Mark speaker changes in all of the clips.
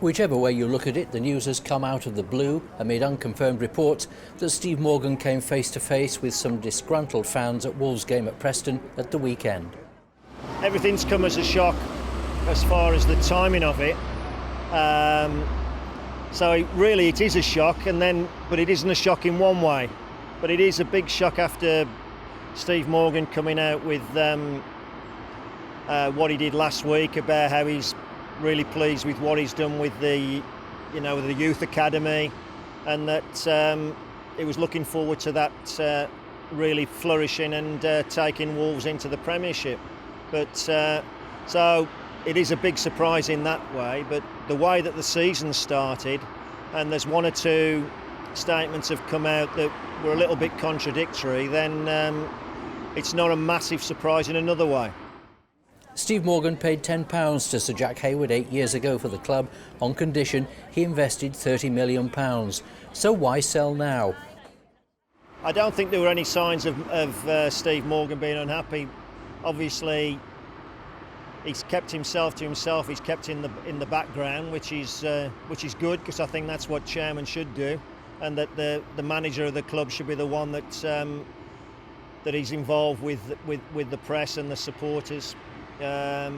Speaker 1: Whichever way you look at it, the news has come out of the blue amid unconfirmed reports that Steve Morgan came face to face with some disgruntled fans at Wolves' game at Preston at the weekend.
Speaker 2: Everything's come as a shock as far as the timing of it. So it is a shock, but it isn't a shock in one way. But it is a big shock after Steve Morgan coming out with what he did last week about how he's really pleased with what he's done with the youth academy, and that he was looking forward to that really flourishing and taking Wolves into the Premiership. But so it is a big surprise in that way. But the way that the season started, and there's one or two statements have come out that were a little bit contradictory, then it's not a massive surprise in another way.
Speaker 1: Steve Morgan paid £10 to Sir Jack Hayward 8 years ago for the club on condition he invested £30 million. So why sell now?
Speaker 2: I don't think there were any signs of Steve Morgan being unhappy. Obviously, he's kept himself to himself. He's kept in the background, which is good, because I think that's what chairman should do, and that the manager of the club should be the one that he's involved with the press and the supporters. So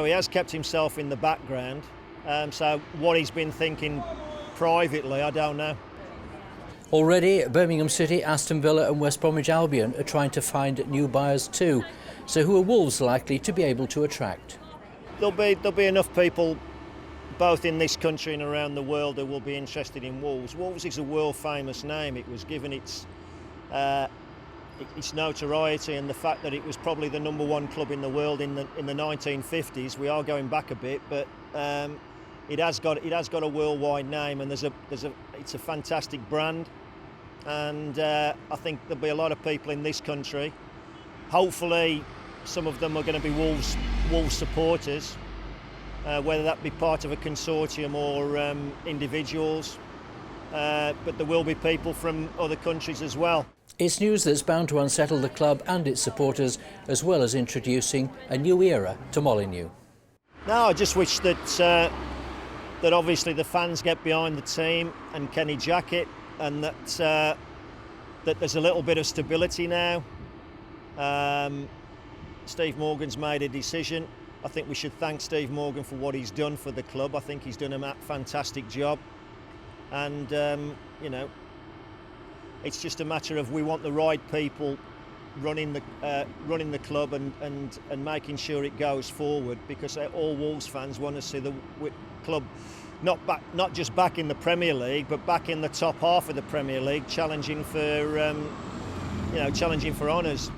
Speaker 2: he has kept himself in the background. So what he's been thinking privately, I don't know.
Speaker 1: Already, Birmingham City, Aston Villa and West Bromwich Albion are trying to find new buyers too. So who are Wolves likely to be able to attract?
Speaker 2: There'll be enough people, both in this country and around the world, who will be interested in Wolves. Wolves is a world-famous name. It was given its notoriety, and the fact that it was probably the #1 club in the world in the 1950s. We are going back a bit, but it has got a worldwide name, and it's a fantastic brand, and I think there'll be a lot of people in this country. Hopefully, some of them are going to be Wolves supporters, whether that be part of a consortium or individuals. But there will be people from other countries as well.
Speaker 1: It's news that's bound to unsettle the club and its supporters, as well as introducing a new era to Molineux.
Speaker 2: No, I just wish that obviously the fans get behind the team and Kenny Jackett, and that there's a little bit of stability now. Steve Morgan's made a decision. I think we should thank Steve Morgan for what he's done for the club. I think he's done a fantastic job, and it's just a matter of we want the right people running the club and making sure it goes forward, because all Wolves fans want to see the club not just back in the Premier League, but back in the top half of the Premier League, challenging for honours.